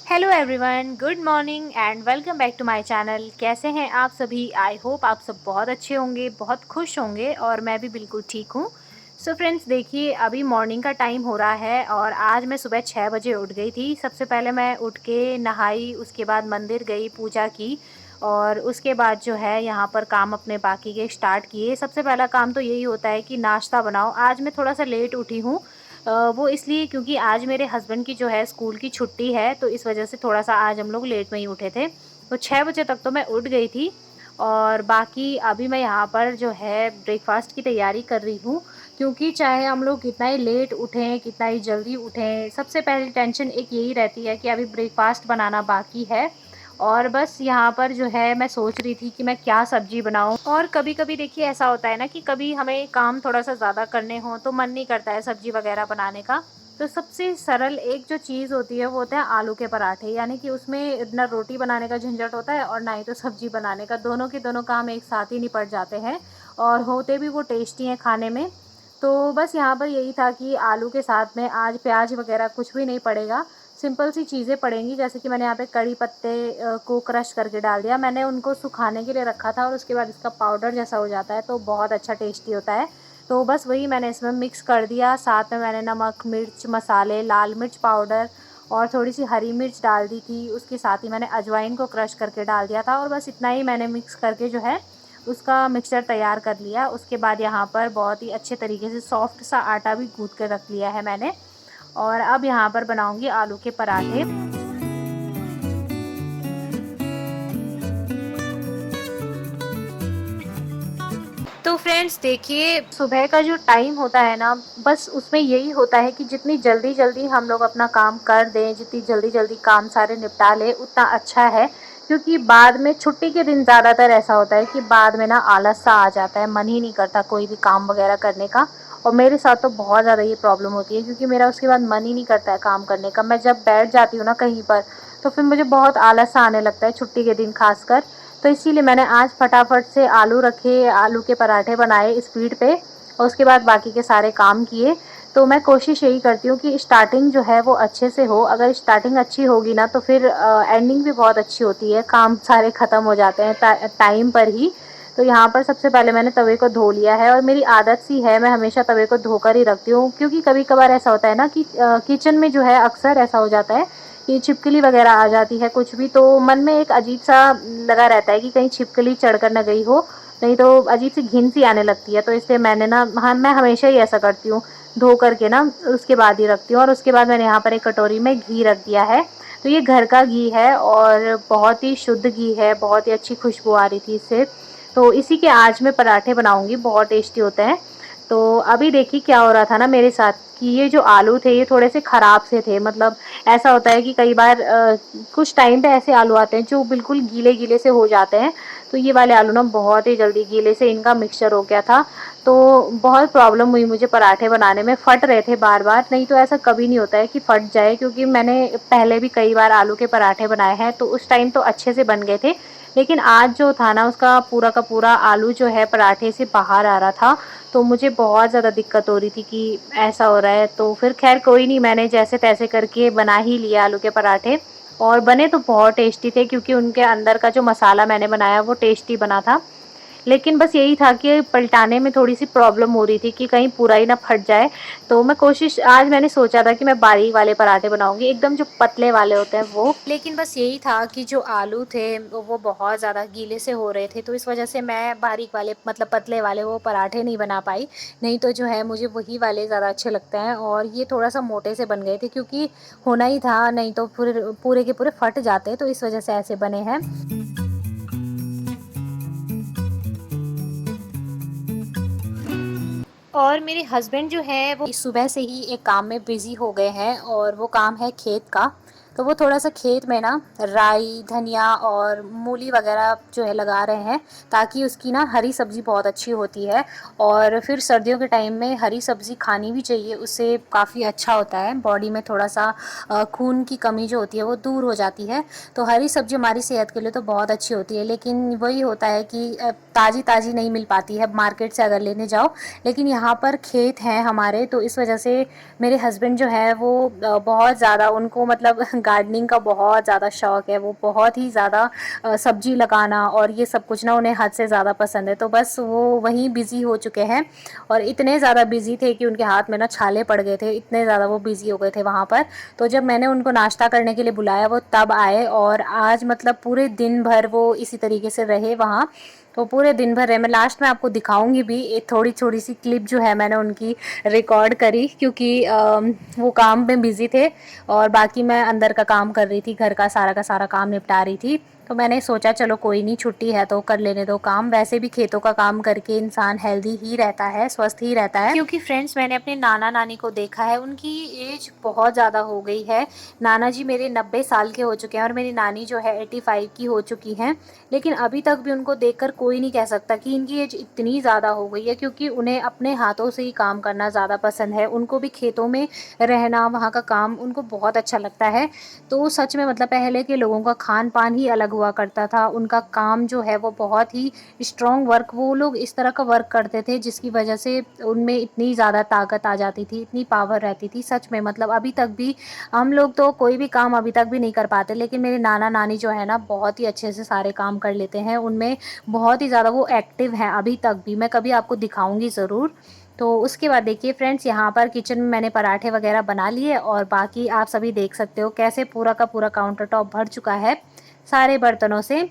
Hello everyone, good morning and welcome back to my channel. कैसे हैं आप सभी? आई होप आप सब बहुत अच्छे होंगे, बहुत खुश होंगे और मैं भी बिल्कुल ठीक हूँ। सो फ्रेंड्स, देखिए अभी मॉर्निंग का टाइम हो रहा है और आज मैं सुबह 6 बजे उठ गई थी। सबसे पहले मैं उठ के नहाई, उसके बाद मंदिर गई, पूजा की और उसके बाद जो है यहाँ पर काम अपने बाकी के स्टार्ट किए। सबसे पहला काम तो यही होता है कि नाश्ता बनाओ। आज मैं थोड़ा सा लेट उठी हूँ। वो इसलिए क्योंकि आज मेरे हस्बैंड की जो है स्कूल की छुट्टी है, तो इस वजह से थोड़ा सा आज हम लोग लेट में ही उठे थे। तो 6 बजे तक तो मैं उठ गई थी और बाकी अभी मैं यहाँ पर जो है ब्रेकफास्ट की तैयारी कर रही हूँ। क्योंकि चाहे हम लोग कितना ही लेट उठें, कितना ही जल्दी उठें, सबसे पहली टेंशन एक यही रहती है कि अभी ब्रेकफास्ट बनाना बाकी है। और बस यहाँ पर जो है मैं सोच रही थी कि मैं क्या सब्जी बनाऊँ। और कभी कभी देखिए ऐसा होता है ना कि कभी हमें काम थोड़ा सा ज़्यादा करने हो तो मन नहीं करता है सब्जी वगैरह बनाने का। तो सबसे सरल एक जो चीज़ होती है वो होता है आलू के पराठे, यानी कि उसमें ना रोटी बनाने का झंझट होता है और ना ही तो सब्जी बनाने का। दोनों के दोनों काम एक साथ ही निपट जाते हैं और होते भी वो टेस्टी हैं खाने में। तो बस यहाँ पर यही था कि आलू के साथ में आज प्याज वगैरह कुछ भी नहीं पड़ेगा, सिंपल सी चीज़ें पड़ेंगी। जैसे कि मैंने यहाँ पे कड़ी पत्ते को क्रश करके डाल दिया। मैंने उनको सुखाने के लिए रखा था और उसके बाद इसका पाउडर जैसा हो जाता है तो बहुत अच्छा टेस्टी होता है। तो बस वही मैंने इसमें मिक्स कर दिया। साथ में मैंने नमक, मिर्च मसाले, लाल मिर्च पाउडर और थोड़ी सी हरी मिर्च डाल दी थी। उसके साथ ही मैंने अजवाइन को क्रश करके डाल दिया था और बस इतना ही मैंने मिक्स करके जो है उसका मिक्सचर तैयार कर लिया। उसके बाद यहाँ पर बहुत ही अच्छे तरीके से सॉफ्ट सा आटा भी गूँथ कर रख लिया है मैंने। और अब यहाँ पर बनाऊंगी आलू के पराठे। तो फ्रेंड्स देखिए, सुबह का जो टाइम होता है ना, बस उसमें यही होता है कि जितनी जल्दी जल्दी हम लोग अपना काम कर दें, जितनी जल्दी जल्दी काम सारे निपटा लें उतना अच्छा है। क्योंकि बाद में छुट्टी के दिन ज़्यादातर ऐसा होता है कि बाद में ना आलस सा आ जाता है, मन ही नहीं करता कोई भी काम वगैरह करने का। और मेरे साथ तो बहुत ज़्यादा ये प्रॉब्लम होती है क्योंकि मेरा उसके बाद मन ही नहीं करता है काम करने का। मैं जब बैठ जाती हूँ ना कहीं पर तो फिर मुझे बहुत आलस सा आने लगता है, छुट्टी के दिन खासकर। तो इसीलिए मैंने आज फटाफट से आलू रखे, आलू के पराठे बनाए स्पीड पे और उसके बाद बाकी के सारे काम किए। तो मैं कोशिश यही करती हूँ कि स्टार्टिंग जो है वो अच्छे से हो। अगर स्टार्टिंग अच्छी होगी ना तो फिर एंडिंग भी बहुत अच्छी होती है, काम सारे ख़त्म हो जाते हैं टाइम पर ही। तो यहाँ पर सबसे पहले मैंने तवे को धो लिया है और मेरी आदत सी है, मैं हमेशा तवे को धोकर ही रखती हूँ। क्योंकि कभी कभार ऐसा होता है ना कि किचन में जो है अक्सर ऐसा हो जाता है कि छिपकली वगैरह आ जाती है कुछ भी, तो मन में एक अजीब सा लगा रहता है कि कहीं छिपकली चढ़कर ना गई हो, नहीं तो अजीब सी घिन सी आने लगती है। तो इसलिए मैंने ना, हाँ, मैं हमेशा ही ऐसा करती हूँ, धो करके ना उसके बाद ही रखती हूँ। और उसके बाद मैंने यहाँ पर एक कटोरी में घी रख दिया है। तो ये घर का घी है और बहुत ही शुद्ध घी है, बहुत ही अच्छी खुशबू आ रही थी इससे। तो इसी के आज मैं पराठे बनाऊंगी, बहुत टेस्टी होते हैं। तो अभी देखिए क्या हो रहा था ना मेरे साथ कि ये जो आलू थे ये थोड़े से ख़राब से थे। मतलब ऐसा होता है कि कई बार कुछ टाइम पे ऐसे आलू आते हैं जो बिल्कुल गीले गीले से हो जाते हैं। तो ये वाले आलू ना बहुत ही जल्दी गीले से इनका मिक्सचर हो गया था। तो बहुत प्रॉब्लम हुई मुझे पराठे बनाने में, फट रहे थे बार बार। नहीं तो ऐसा कभी नहीं होता है कि फट जाए, क्योंकि मैंने पहले भी कई बार आलू के पराठे बनाए हैं तो उस टाइम तो अच्छे से बन गए थे। लेकिन आज जो था ना उसका पूरा का पूरा आलू जो है पराठे से बाहर आ रहा था। तो मुझे बहुत ज़्यादा दिक्कत हो रही थी कि ऐसा हो रहा है। तो फिर खैर कोई नहीं, मैंने जैसे तैसे करके बना ही लिया आलू के पराठे और बने तो बहुत टेस्टी थे क्योंकि उनके अंदर का जो मसाला मैंने बनाया वो टेस्टी बना था। लेकिन बस यही था कि पलटाने में थोड़ी-सी प्रॉब्लम हो रही थी कि कहीं पूरा ही ना फट जाए। तो मैं कोशिश आज मैंने सोचा था कि मैं बारीक वाले पराठे बनाऊँगी, एकदम जो पतले वाले होते हैं वो। लेकिन बस यही था कि जो आलू थे वो बहुत ज़्यादा गीले से हो रहे थे, तो इस वज़ह से मैं बारीक वाले मतलब पतले वाले वो पराठे नहीं बना पाई। नहीं तो जो है मुझे वही वाले ज़्यादा अच्छे लगते हैं और ये थोड़ा-सा मोटे से बन गए थे क्योंकि होना ही था, नहीं तो फिर पूरे के पूरे फट जाते, तो इस वज़ह से ऐसे बने हैं। और मेरे हस्बैंड जो है वो सुबह से ही एक काम में बिज़ी हो गए हैं और वो काम है खेत का। तो वो थोड़ा-सा खेत में ना राई, धनिया और मूली वग़ैरह जो है लगा रहे हैं ताकि उसकी ना हरी सब्ज़ी बहुत अच्छी होती है। और फिर सर्दियों के टाइम में हरी सब्ज़ी खानी भी चाहिए, उससे काफ़ी अच्छा होता है। बॉडी में थोड़ा-सा खून की कमी जो होती है वो दूर हो जाती है। तो हरी सब्ज़ी हमारी सेहत के लिए तो बहुत अच्छी होती है, लेकिन वही होता है कि ताज़ी-ताज़ी नहीं मिल पाती है मार्केट से अगर लेने जाओ। लेकिन यहाँ पर खेत हैं हमारे, तो इस वजह से मेरे हस्बैंड जो है वो बहुत ज़्यादा उनको मतलब गार्डनिंग का बहुत ज़्यादा शौक़ है, वो बहुत ही ज़्यादा सब्ज़ी लगाना और ये सब कुछ ना उन्हें हद से ज़्यादा पसंद है। तो बस वो वहीं बिज़ी हो चुके हैं और इतने ज़्यादा बिज़ी थे कि उनके हाथ में ना छाले पड़ गए थे, इतने ज़्यादा वो बिज़ी हो गए थे वहाँ पर। तो जब मैंने उनको नाश्ता करने के लिए बुलाया वो तब आए और आज मतलब पूरे दिन भर वो इसी तरीके से रहे वहाँ। तो पूरे दिन भर रहे, मैं लास्ट में आपको दिखाऊंगी भी, एक थोड़ी सी क्लिप जो है मैंने उनकी रिकॉर्ड करी क्योंकि वो काम में बिज़ी थे और बाकी मैं अंदर का काम कर रही थी, घर का सारा काम निपटा रही थी। तो मैंने सोचा चलो कोई नहीं, छुट्टी है तो कर लेने दो काम। वैसे भी खेतों का काम करके इंसान हेल्दी ही रहता है, स्वस्थ ही रहता है। क्योंकि फ्रेंड्स मैंने अपने नाना नानी को देखा है, उनकी एज बहुत ज़्यादा हो गई है। नाना जी मेरे 90 साल के हो चुके हैं और मेरी नानी जो है 85 की हो चुकी हैं, लेकिन अभी तक भी उनको देखकर कोई नहीं कह सकता कि इनकी एज इतनी ज़्यादा हो गई है, क्योंकि उन्हें अपने हाथों से ही काम करना ज़्यादा पसंद है। उनको भी खेतों में रहना, वहाँ का काम उनको बहुत अच्छा लगता है। तो सच में मतलब पहले के लोगों का खान पान ही अलग हुआ करता था, उनका काम जो है वो बहुत ही स्ट्रॉन्ग वर्क, वो लोग इस तरह का वर्क करते थे जिसकी वजह से उनमें इतनी ज़्यादा ताकत आ जाती थी, इतनी पावर रहती थी। सच में मतलब अभी तक भी हम लोग तो कोई भी काम अभी तक भी नहीं कर पाते, लेकिन मेरे नाना नानी जो है ना बहुत ही अच्छे से सारे काम कर लेते हैं। उनमें बहुत ही ज़्यादा वो एक्टिव हैं अभी तक भी, मैं कभी आपको दिखाऊंगी ज़रूर। तो उसके बाद देखिए फ्रेंड्स, यहाँ पर किचन में मैंने पराठे वगैरह बना लिए और बाकी आप सभी देख सकते हो कैसे पूरा का पूरा काउंटर टॉप भर चुका है सारे बर्तनों से।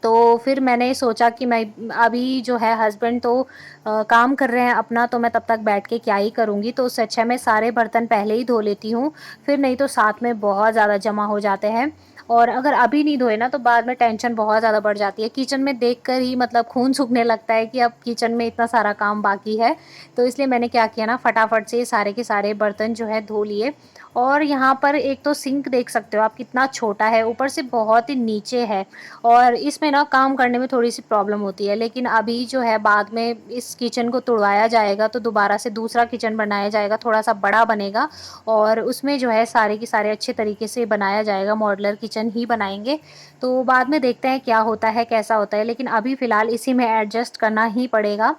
तो फिर मैंने सोचा कि मैं अभी जो है हस्बैंड तो काम कर रहे हैं अपना, तो मैं तब तक बैठ के क्या ही करूँगी, तो उससे अच्छा मैं सारे बर्तन पहले ही धो लेती हूँ, फिर नहीं तो साथ में बहुत ज़्यादा जमा हो जाते हैं। और अगर अभी नहीं धोए ना तो बाद में टेंशन बहुत ज़्यादा बढ़ जाती है। किचन में देखकर ही मतलब खून सूखने लगता है कि अब किचन में इतना सारा काम बाकी है। तो इसलिए मैंने क्या किया ना, फटाफट से सारे के सारे बर्तन जो है धो लिए। और यहाँ पर एक तो सिंक देख सकते हो आप कितना छोटा है, ऊपर से बहुत ही नीचे है और इसमें ना काम करने में थोड़ी सी प्रॉब्लम होती है। लेकिन अभी जो है बाद में इस किचन को तुड़वाया जाएगा तो दोबारा से दूसरा किचन बनाया जाएगा, थोड़ा सा बड़ा बनेगा और उसमें जो है सारे के सारे अच्छे तरीके से बनाया जाएगा, मॉड्यूलर किचन ही बनाएंगे। तो बाद में देखते हैं क्या होता है कैसा होता है, लेकिन अभी फ़िलहाल इसी में एडजस्ट करना ही पड़ेगा।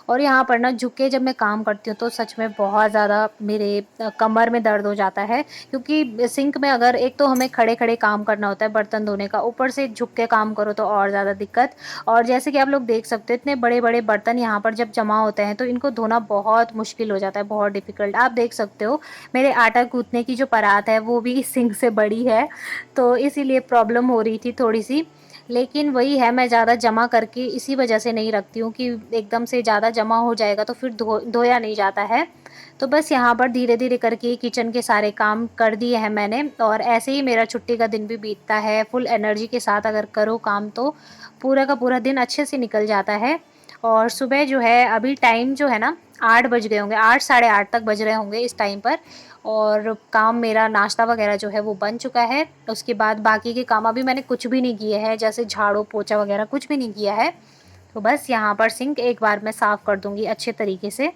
और यहाँ पर ना झुक के जब मैं काम करती हूँ तो सच में बहुत ज़्यादा मेरे कमर में दर्द हो जाता है, क्योंकि सिंक में अगर एक तो हमें खड़े खड़े काम करना होता है बर्तन धोने का, ऊपर से झुक के काम करो तो और ज़्यादा दिक्कत। और जैसे कि आप लोग देख सकते हो इतने बड़े बड़े बर्तन यहाँ पर जब जमा होते हैं तो इनको धोना बहुत मुश्किल हो जाता है, बहुत डिफ़िकल्ट। आप देख सकते हो मेरे आटा गूँथने की जो परात है वो भी इस सिंक से बड़ी है, तो इसीलिए प्रॉब्लम हो रही थी थोड़ी सी। लेकिन वही है, मैं ज़्यादा जमा करके इसी वजह से नहीं रखती हूँ कि एकदम से ज़्यादा जमा हो जाएगा तो फिर धोया नहीं जाता है। तो बस यहाँ पर धीरे धीरे करके किचन के सारे काम कर दिए हैं मैंने और ऐसे ही मेरा छुट्टी का दिन भी बीतता है। फुल एनर्जी के साथ अगर करो काम तो पूरा का पूरा दिन अच्छे से निकल जाता है। और सुबह जो है अभी टाइम जो है ना 8 बज गए होंगे, 8 साढ़े 8 तक बज रहे होंगे इस टाइम पर। और काम मेरा नाश्ता वगैरह जो है वो बन चुका है। उसके बाद बाकी के काम अभी मैंने कुछ भी नहीं किए हैं, जैसे झाड़ू पोछा वगैरह कुछ भी नहीं किया है। तो बस यहाँ पर सिंक एक बार मैं साफ़ कर दूँगी अच्छे तरीके से।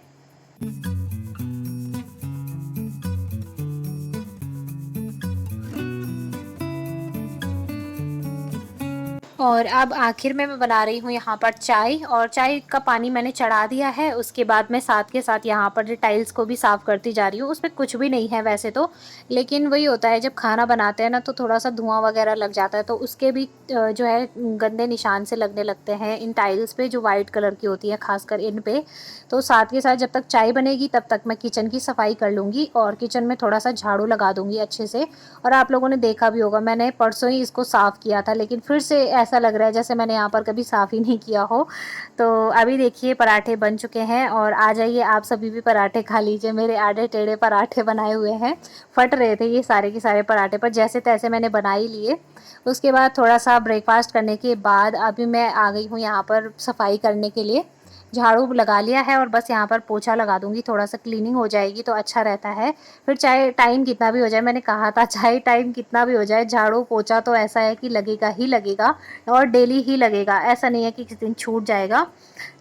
और अब आखिर में मैं बना रही हूँ यहाँ पर चाय, और चाय का पानी मैंने चढ़ा दिया है। उसके बाद मैं साथ के साथ यहाँ पर टाइल्स को भी साफ़ करती जा रही हूँ। उसमें कुछ भी नहीं है वैसे तो, लेकिन वही होता है जब खाना बनाते हैं ना तो थोड़ा सा धुआं वगैरह लग जाता है, तो उसके भी जो है गंदे निशान से लगने लगते हैं इन टाइल्स पे जो वाइट कलर की होती है, खासकर इन पे। तो साथ के साथ जब तक चाय बनेगी तब तक मैं किचन की सफाई कर लूँगी और किचन में थोड़ा सा झाड़ू लगा दूँगी अच्छे से। और आप लोगों ने देखा भी होगा मैंने परसों ही इसको साफ़ किया था, लेकिन फिर से ऐसा लग रहा है जैसे मैंने यहाँ पर कभी साफ़ ही नहीं किया हो। तो अभी देखिए पराठे बन चुके हैं और आ जाइए आप सभी भी पराठे खा लीजिए। मेरे आधे टेढ़े पराठे बनाए हुए हैं, फट रहे थे ये सारे के सारे पराठे, पर जैसे तैसे मैंने बना ही लिए। उसके बाद थोड़ा सा ब्रेकफास्ट करने के बाद अभी मैं आ गई हूँ यहाँ पर सफाई करने के लिए। झाड़ू लगा लिया है और बस यहाँ पर पोछा लगा दूँगी, थोड़ा सा क्लीनिंग हो जाएगी तो अच्छा रहता है। फिर चाहे टाइम कितना भी हो जाए, मैंने कहा था चाहे टाइम कितना भी हो जाए झाड़ू पोछा तो ऐसा है कि लगेगा ही लगेगा और डेली ही लगेगा, ऐसा नहीं है कि किसी दिन छूट जाएगा।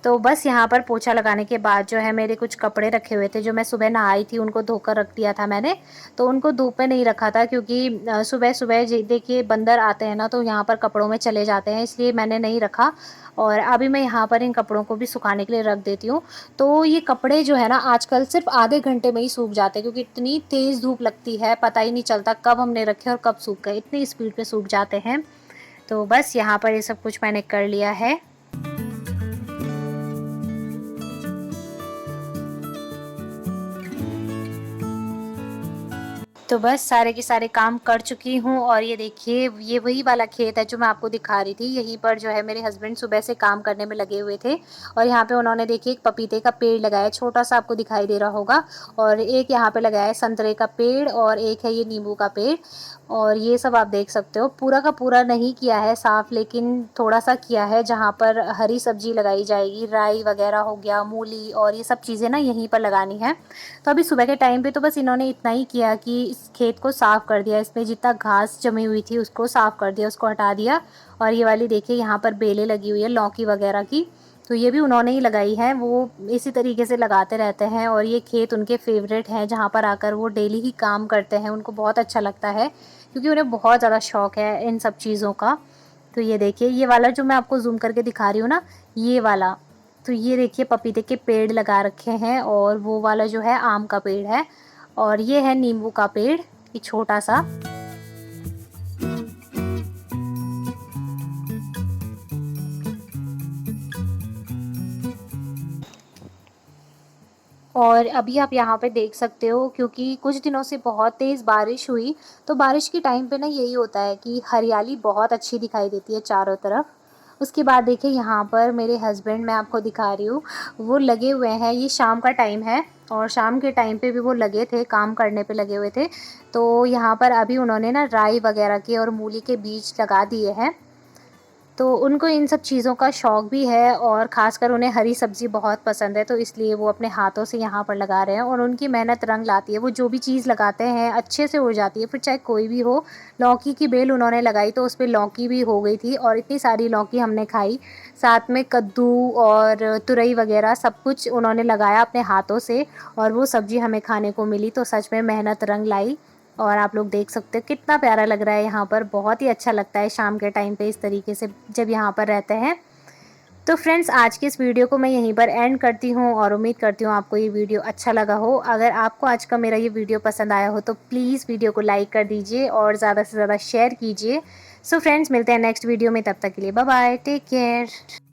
तो बस यहाँ पर पोछा लगाने के बाद जो है मेरे कुछ कपड़े रखे हुए थे जो मैं सुबह नहाई थी, उनको धोकर रख दिया था मैंने। तो उनको धूप में नहीं रखा था क्योंकि सुबह-सुबह देखिए बंदर आते हैं ना तो यहाँ पर कपड़ों में चले जाते हैं, इसलिए मैंने नहीं रखा। और अभी मैं यहाँ पर इन कपड़ों को भी सुखाने के लिए रख देती हूँ। तो ये कपड़े जो है ना आजकल सिर्फ़ आधे घंटे में ही सूख जाते हैं क्योंकि इतनी तेज़ धूप लगती है, पता ही नहीं चलता कब हमने रखे और कब सूख गए, इतनी स्पीड में सूख जाते हैं। तो बस यहाँ पर ये सब कुछ मैंने कर लिया है। तो बस सारे के सारे काम कर चुकी हूँ और ये देखिए ये वही वाला खेत है जो मैं आपको दिखा रही थी। यहीं पर जो है मेरे हस्बैंड सुबह से काम करने में लगे हुए थे और यहाँ पे उन्होंने देखिए एक पपीते का पेड़ लगाया है, छोटा-सा आपको दिखाई दे रहा होगा। और एक यहाँ पे लगाया है संतरे का पेड़ और एक है ये नींबू का पेड़। और ये सब आप देख सकते हो। पूरा का पूरा नहीं किया है साफ़, लेकिन थोड़ा-सा किया है जहाँ पर हरी सब्ज़ी लगाई जाएगी, राई वग़ैरह हो गया, मूली और ये सब चीज़ें ना यहीं पर लगानी है। तो अभी सुबह के टाइम पे तो बस इन्होंने इतना ही किया कि इस खेत को साफ़ कर दिया, इसमें जितना घास जमी हुई थी उसको साफ़ कर दिया, उसको हटा दिया। और ये वाली देखिए यहाँ पर बेलें लगी हुई है लौकी वग़ैरह की, तो ये भी उन्होंने ही लगाई है। वो इसी तरीके से लगाते रहते हैं और ये खेत उनके फ़ेवरेट हैं जहाँ पर आकर वो डेली ही काम करते हैं, उनको बहुत अच्छा लगता है क्योंकि उन्हें बहुत ज़्यादा शौक है इन सब चीज़ों का। तो ये देखिए ये वाला जो मैं आपको ज़ूम करके दिखा रही हूँ ना, ये वाला, तो ये देखिए पपीते के पेड़ लगा रखे हैं और वो वाला जो है आम का पेड़ है और ये है नींबू का पेड़, ये छोटा-सा। और अभी आप यहाँ पे देख सकते हो क्योंकि कुछ दिनों से बहुत तेज़ बारिश हुई, तो बारिश के टाइम पे ना यही होता है कि हरियाली बहुत अच्छी दिखाई देती है चारों तरफ। उसके बाद देखिए यहाँ पर मेरे हस्बैंड, मैं आपको दिखा रही हूँ, वो लगे हुए हैं, ये शाम का टाइम है और शाम के टाइम पे भी वो लगे थे, काम करने पे लगे हुए थे। तो यहाँ पर अभी उन्होंने ना राई वग़ैरह के और मूली के बीज लगा दिए हैं। तो उनको इन सब चीज़ों का शौक भी है और ख़ासकर उन्हें हरी सब्ज़ी बहुत पसंद है, तो इसलिए वो अपने हाथों से यहाँ पर लगा रहे हैं और उनकी मेहनत रंग लाती है। वो जो भी चीज़ लगाते हैं अच्छे से हो जाती है, फिर चाहे कोई भी हो। लौकी की बेल उन्होंने लगाई तो उसपे लौकी भी हो गई थी और इतनी सारी लौकी हमने खाई। साथ में कद्दू और तुरई वग़ैरह सब कुछ उन्होंने लगाया अपने हाथों से और वो सब्ज़ी हमें खाने को मिली, तो सच में मेहनत रंग लाई। और आप लोग देख सकते हो कितना प्यारा लग रहा है यहाँ पर, बहुत ही अच्छा लगता है शाम के टाइम पे इस तरीके से जब यहाँ पर रहते हैं। तो फ्रेंड्स आज की इस वीडियो को मैं यहीं पर एंड करती हूँ और उम्मीद करती हूँ आपको ये वीडियो अच्छा लगा हो। अगर आपको आज का मेरा ये वीडियो पसंद आया हो तो प्लीज़ वीडियो को लाइक कर दीजिए और ज़्यादा से ज़्यादा शेयर कीजिए। सो फ्रेंड्स मिलते हैं नेक्स्ट वीडियो में, तब तक के लिए बाय बाय, टेक केयर।